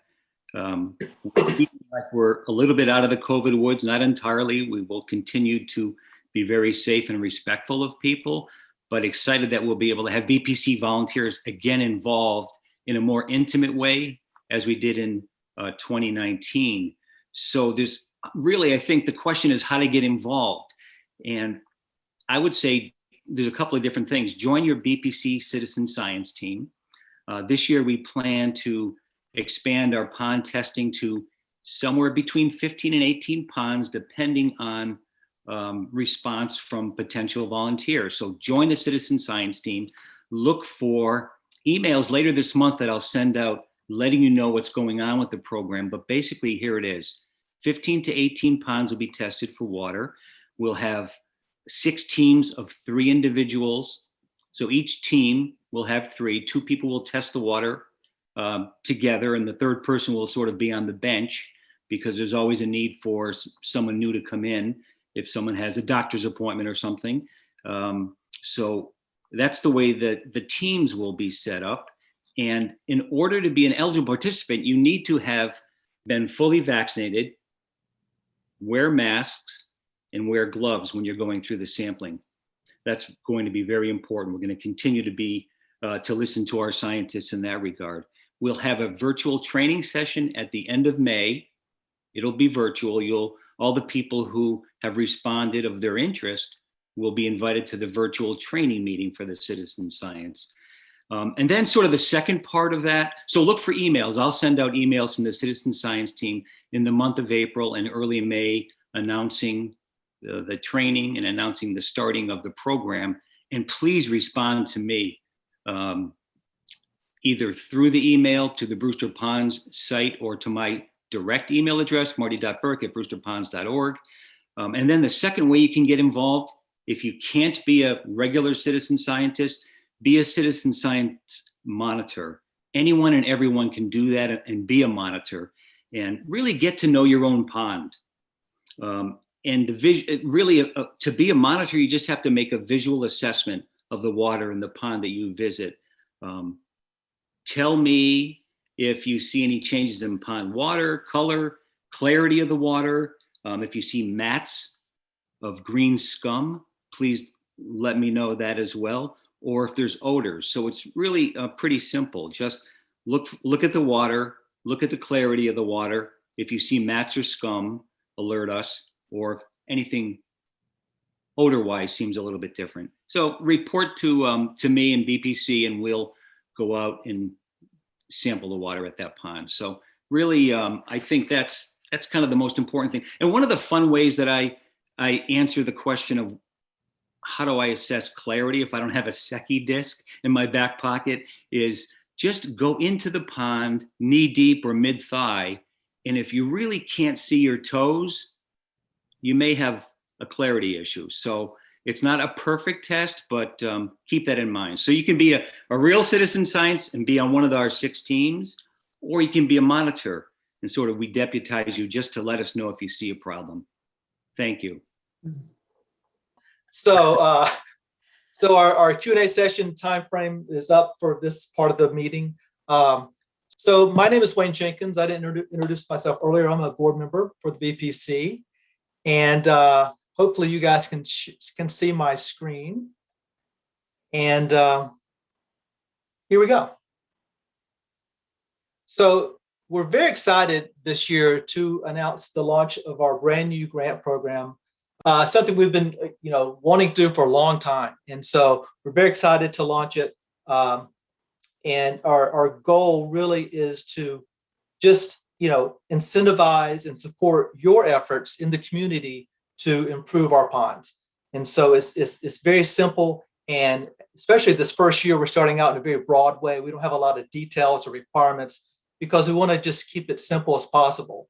S4: like we're a little bit out of the COVID woods, not entirely. We will continue to be very safe and respectful of people, but excited that we'll be able to have BPC volunteers again involved in a more intimate way as we did in 2019. So there's really, I think the question is how to get involved. And I would say there's a couple of different things. Join your BPC citizen science team. This year we plan to expand our pond testing to somewhere between 15 and 18 ponds, depending on response from potential volunteers. So join the citizen science team. Look for emails later this month that I'll send out letting you know what's going on with the program. But basically here it is. 15 to 18 ponds will be tested for water. We'll have 6 teams of 3 individuals. So each team will have 3. 2 people will test the water together, and the third person will sort of be on the bench because there's always a need for someone new to come in if someone has a doctor's appointment or something. So that's the way that the teams will be set up. And in order to be an eligible participant, you need to have been fully vaccinated, wear masks, and wear gloves when you're going through the sampling. That's going to be very important. We're going to continue to be to listen to our scientists in that regard. We'll have a virtual training session at the end of May. It'll be virtual. All the people who have responded of their interest will be invited to the virtual training meeting for the citizen science. And then sort of the second part of that, so look for emails. I'll send out emails from the citizen science team in the month of April and early May announcing the training and announcing the starting of the program. And please respond to me either through the email to the Brewster Ponds site or to my direct email address, marty.burke@brewsterponds.org. And then the second way you can get involved, if you can't be a regular citizen scientist, be a citizen science monitor. Anyone and everyone can do that and be a monitor and really get to know your own pond. And to be a monitor, you just have to make a visual assessment of the water in the pond that you visit. Tell me if you see any changes in pond water, color, clarity of the water. If you see mats of green scum, please let me know that as well. Or if there's odors. So it's really pretty simple. Just look at the water, look at the clarity of the water. If you see mats or scum, alert us. Or if anything odor-wise seems a little bit different. So report to me and BPC, and we'll go out and sample the water at that pond. So really, I think that's kind of the most important thing. And one of the fun ways that I answer the question of how do I assess clarity if I don't have a Secchi disc in my back pocket is just go into the pond knee deep or mid thigh. And if you really can't see your toes, you may have a clarity issue. So it's not a perfect test, but keep that in mind. So you can be a real citizen science and be on one of our 6 teams, or you can be a monitor and sort of we deputize you just to let us know if you see a problem. Thank you.
S8: So, so our Q&A session timeframe is up for this part of the meeting. So my name is Wayne Jenkins. I didn't introduce myself earlier. I'm a board member for the BPC, and hopefully you guys can see my screen. And here we go. So we're very excited this year to announce the launch of our brand new grant program, something we've been wanting to do for a long time. And so we're very excited to launch it. And our goal really is to just incentivize and support your efforts in the community to improve our ponds. And so it's very simple, and especially this first year, we're starting out in a very broad way. We don't have a lot of details or requirements because we want to just keep it simple as possible.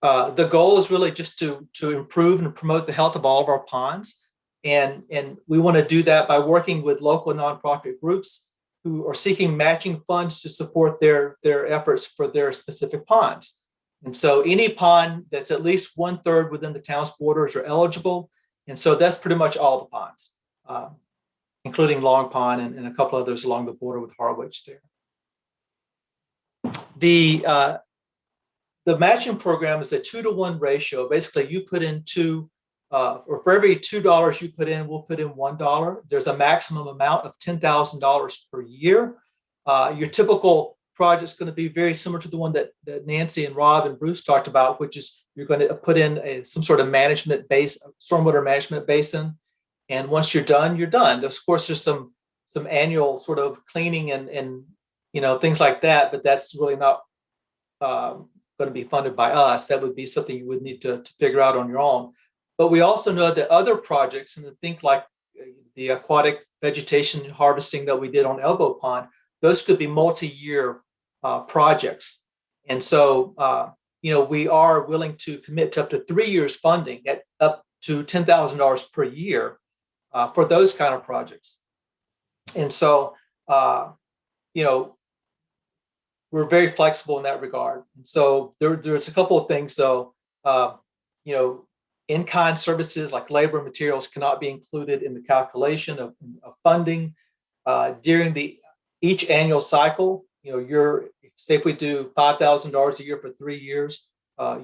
S8: The goal is really just to improve and promote the health of all of our ponds. And we want to do that by working with local nonprofit groups who are seeking matching funds to support their efforts for their specific ponds. And so any pond that's at least 1/3 within the town's borders are eligible. And so that's pretty much all the ponds, including Long Pond and a couple others along the border with Harwich there. The matching program is a 2-to-1 ratio. Basically, you put in or for every $2 you put in, we'll put in $1. There's a maximum amount of $10,000 per year. Your typical project is going to be very similar to the one that Nancy and Rob and Bruce talked about, which is you're going to put in some sort of stormwater management basin. And once you're done, you're done. Of course, there's some annual sort of cleaning and things like that, but that's really not going to be funded by us. That would be something you would need to figure out on your own. But we also know that other projects, and think like the aquatic vegetation harvesting that we did on Elbow Pond, those could be multi-year projects. And so, we are willing to commit to up to 3 years funding at up to $10,000 per year for those kind of projects. And so, we're very flexible in that regard. And so there's a couple of things. So, in-kind services like labor and materials cannot be included in the calculation of funding. During each annual cycle, say if we do $5,000 a year for 3 years,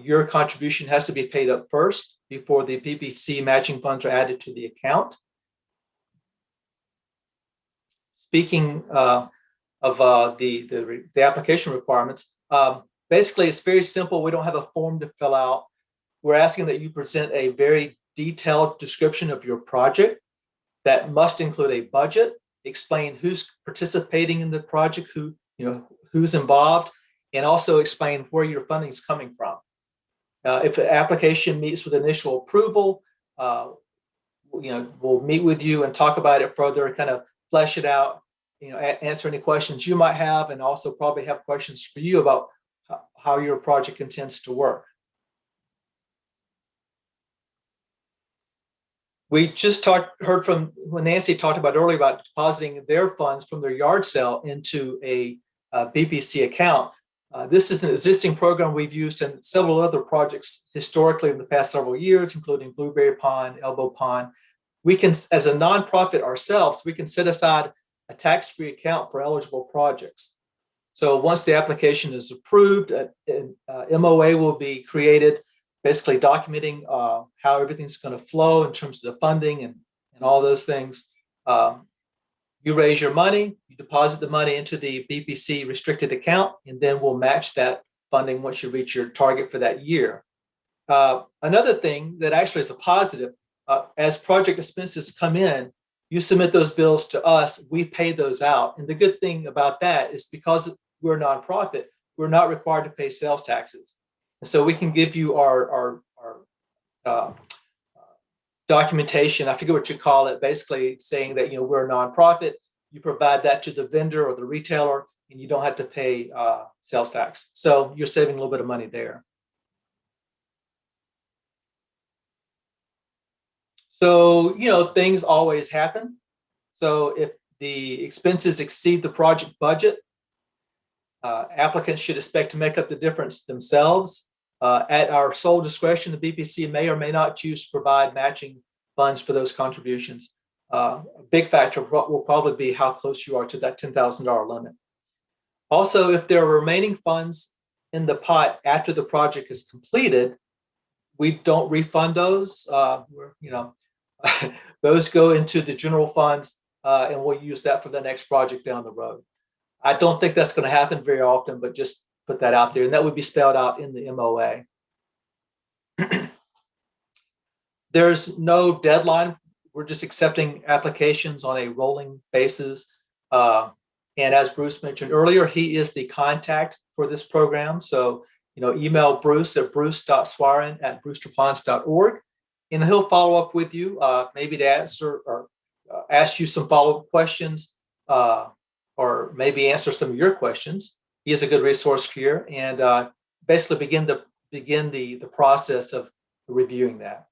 S8: your contribution has to be paid up first before the BPC matching funds are added to the account. Speaking of the application requirements, basically it's very simple. We don't have a form to fill out. We're asking that you present a very detailed description of your project that must include a budget, explain who's participating in the project, who's involved, and also explain where your funding is coming from. If the application meets with initial approval, we'll meet with you and talk about it further, kind of flesh it out, answer any questions you might have, and also probably have questions for you about how your project intends to work. We just heard from when Nancy talked about earlier about depositing their funds from their yard sale into a BPC account. This is an existing program we've used in several other projects historically in the past several years, including Blueberry Pond, Elbow Pond. We can, as a nonprofit ourselves, we can set aside a tax-free account for eligible projects. So once the application is approved, an MOA will be created, basically documenting how everything's going to flow in terms of the funding and all those things. You raise your money, you deposit the money into the BPC restricted account, and then we'll match that funding once you reach your target for that year. Another thing that actually is a positive, as project expenses come in, you submit those bills to us, we pay those out. And the good thing about that is because we're a nonprofit, we're not required to pay sales taxes. And so we can give you our documentation, I forget what you call it, basically saying that we're a nonprofit. You provide that to the vendor or the retailer, and you don't have to pay sales tax. So you're saving a little bit of money there. So, things always happen. So if the expenses exceed the project budget, applicants should expect to make up the difference themselves. At our sole discretion, the BPC may or may not choose to provide matching funds for those contributions. A big factor will probably be how close you are to that $10,000 limit. Also, if there are remaining funds in the pot after the project is completed, we don't refund those. Those go into the general funds, and we'll use that for the next project down the road. I don't think that's going to happen very often, but just put that out there, and that would be spelled out in the MOA. There's no deadline. We're just accepting applications on a rolling basis. And as Bruce mentioned earlier, he is the contact for this program. So, email Bruce at bruce.swiren@brewsterponds.org, and he'll follow up with you, maybe to answer or ask you some follow-up questions, or maybe answer some of your questions. He is a good resource here, and basically begin the process of reviewing that.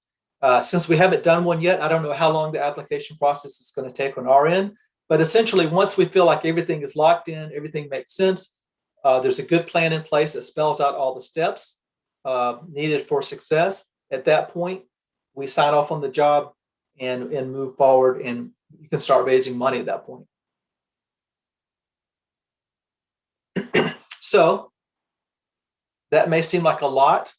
S8: Since we haven't done one yet, I don't know how long the application process is going to take on our end, but essentially once we feel like everything is locked in, everything makes sense, there's a good plan in place that spells out all the steps needed for success. At that point, we sign off on the job and move forward, and you can start raising money at that point. So that may seem like a lot.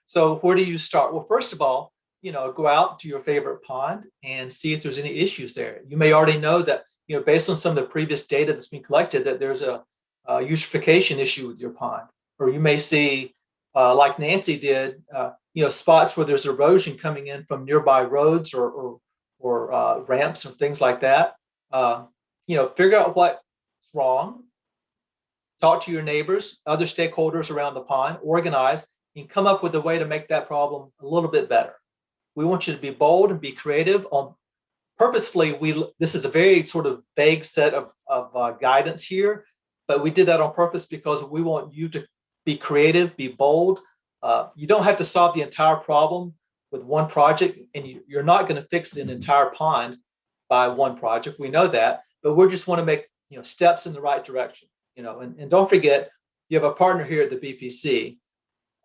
S8: So where do you start? Well, first of all, go out to your favorite pond and see if there's any issues there. You may already know that, based on some of the previous data that's been collected, that there's a eutrophication issue with your pond. Or you may see, like Nancy did, spots where there's erosion coming in from nearby roads or ramps or things like that. Figure out what's wrong. Talk to your neighbors, other stakeholders around the pond, organize, and come up with a way to make that problem a little bit better. We want you to be bold and be creative. Purposefully, this is a very sort of vague set of guidance here, but we did that on purpose because we want you to be creative, be bold. You don't have to solve the entire problem with one project, and you're not going to fix an entire pond by one project. We know that, but we just want to make steps in the right direction. And don't forget, you have a partner here at the BPC.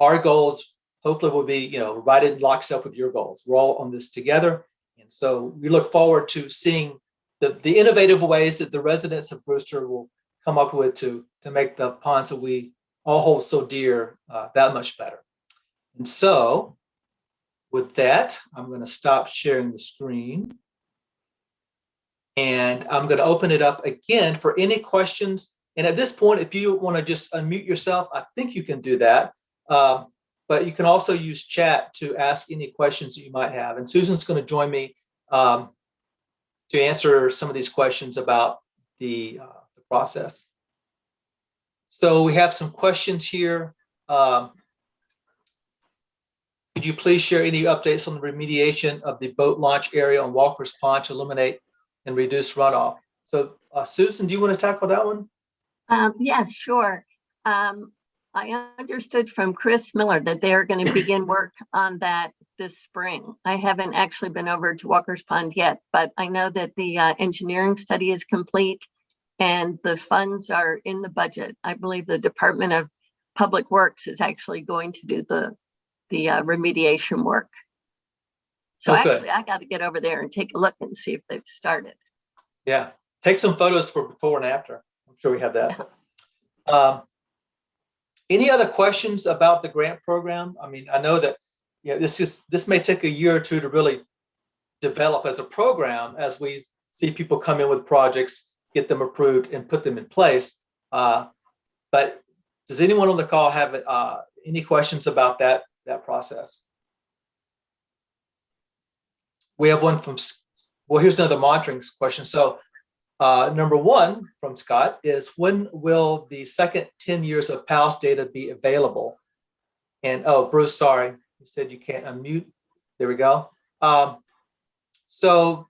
S8: Our goals hopefully will be, right in lockstep with your goals. We're all on this together. And so we look forward to seeing the innovative ways that the residents of Brewster will come up with to make the ponds that we all hold so dear that much better. And so with that, I'm going to stop sharing the screen. And I'm going to open it up again for any questions. And at this point, if you want to just unmute yourself, I think you can do that. But you can also use chat to ask any questions that you might have. And Susan's going to join me to answer some of these questions about the process. So we have some questions here. Could you please share any updates on the remediation of the boat launch area on Walker's Pond to eliminate and reduce runoff? So Susan, do you want to tackle that one?
S1: Yes, sure. I understood from Chris Miller that they are going to begin work on that this spring. I haven't actually been over to Walker's Pond yet, but I know that the engineering study is complete and the funds are in the budget. I believe the Department of Public Works is actually going to do the remediation work. So actually, I got to get over there and take a look and see if they've started.
S8: Yeah, take some photos for before and after. I'm sure we have that. Any other questions about the grant program? I mean, I know that this may take a year or two to really develop as a program as we see people come in with projects, get them approved, and put them in place. But does anyone on the call have any questions about that process? We have one from, well, here's another monitoring question. So number one from Scott is, when will the second 10 years of PALS data be available? And, oh, Bruce, sorry, you said you can't unmute. There we go. So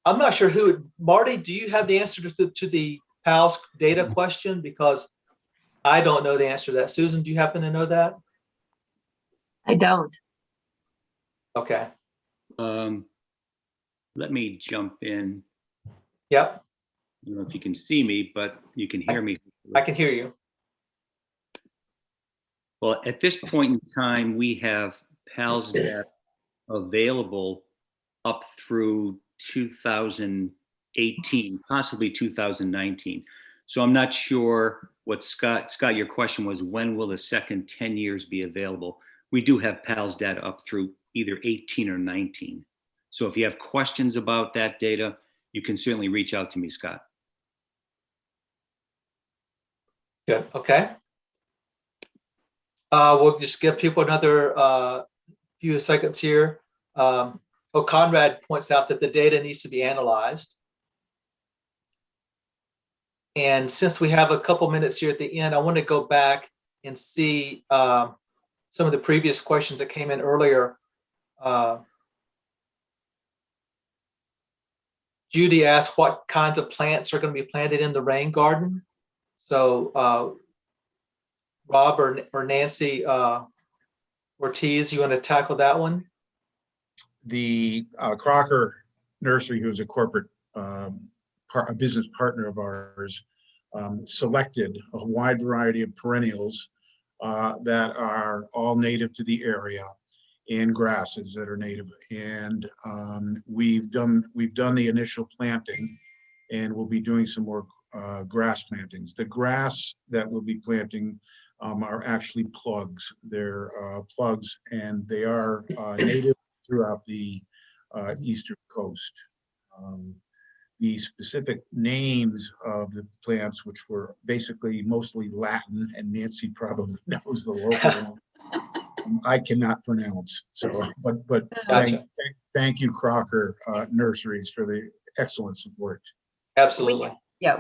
S8: I'm not sure Marty, do you have the answer to the PALS data question? Because I don't know the answer to that. Susan, do you happen to know that?
S1: I don't.
S8: Okay.
S4: Let me jump in.
S8: Yep,
S4: I don't know if you can see me, but you can hear me.
S8: I can hear you.
S4: Well, at this point in time, we have PALS data available up through 2018, possibly 2019. So I'm not sure what Scott, your question was, when will the second 10 years be available? We do have PALS data up through either 18 or 19. So if you have questions about that data, you can certainly reach out to me, Scott.
S8: Good, okay. We'll just give people another few seconds here. Conrad points out that the data needs to be analyzed. And since we have a couple minutes here at the end, I want to go back and see some of the previous questions that came in earlier. Judy asked what kinds of plants are going to be planted in the rain garden. So Rob or Nancy Ortiz, you want to tackle that one?
S7: The Crocker Nursery, who's a corporate a business partner of ours, selected a wide variety of perennials that are all native to the area and grasses that are native. And we've done the initial planting, and we'll be doing some more grass plantings. The grass that we'll be planting are actually plugs. They're plugs, and they are native throughout the eastern coast. The specific names of the plants, which were basically mostly Latin, and Nancy probably knows the local one, I cannot pronounce. So, but
S8: Gotcha.
S7: thank you, Crocker Nurseries, for the excellent support.
S8: Absolutely.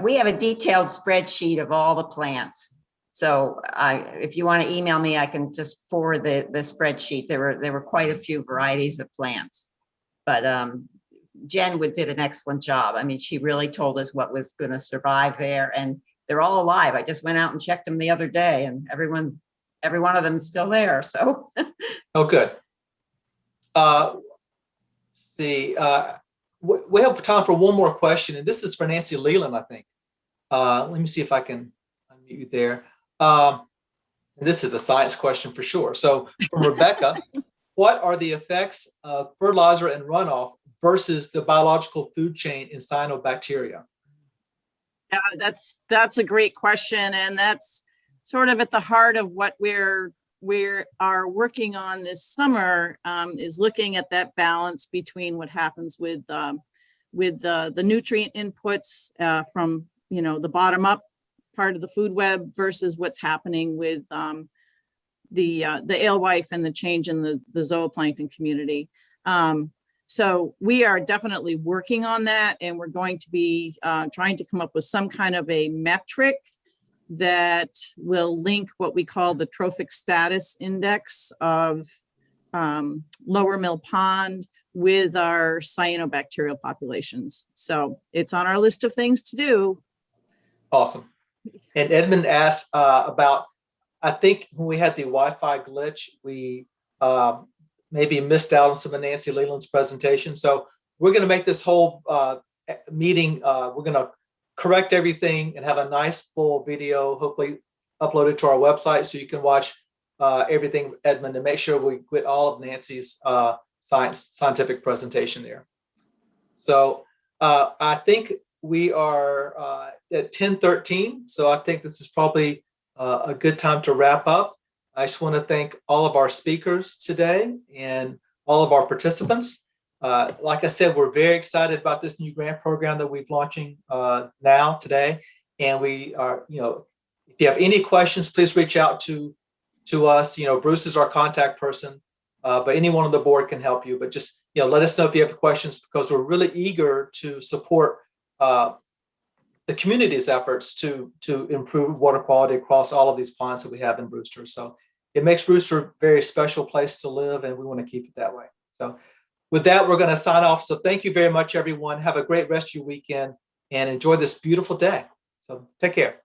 S6: We have a detailed spreadsheet of all the plants. So if you want to email me, I can just forward the spreadsheet. There were quite a few varieties of plants, but Jen did an excellent job. I mean, she really told us what was going to survive there, and they're all alive. I just went out and checked them the other day, and every one of them is still there. So,
S8: Oh, good. See, we have time for one more question, and this is for Nancy Leland, I think. Let me see if I can unmute you there. And this is a science question for sure. So, from Rebecca, what are the effects of fertilizer and runoff versus the biological food chain in cyanobacteria?
S2: Yeah, that's a great question, and that's sort of at the heart of what we are working on this summer, is looking at that balance between what happens with the nutrient inputs from the bottom up part of the food web versus what's happening with the alewife and the change in the zooplankton community. So we are definitely working on that, and we're going to be trying to come up with some kind of a metric that will link what we call the trophic status index of Lower Mill Pond with our cyanobacterial populations. So it's on our list of things to do.
S8: Awesome. And Edmund asked about, I think when we had the Wi-Fi glitch, we maybe missed out on some of Nancy Leland's presentation. So we're going to make this whole meeting, we're going to correct everything and have a nice full video, hopefully uploaded to our website so you can watch everything, Edmund, and make sure we get all of Nancy's scientific presentation there. So I think we are at 10:13. So I think this is probably a good time to wrap up. I just want to thank all of our speakers today and all of our participants. Like I said, we're very excited about this new grant program that we're launching now today. And we are, if you have any questions, please reach out to us. Bruce is our contact person, but anyone on the board can help you. But just, let us know if you have questions, because we're really eager to support the community's efforts to improve water quality across all of these ponds that we have in Brewster. So it makes Brewster a very special place to live, and we want to keep it that way. So with that, we're going to sign off. So thank you very much, everyone. Have a great rest of your weekend and enjoy this beautiful day. So take care.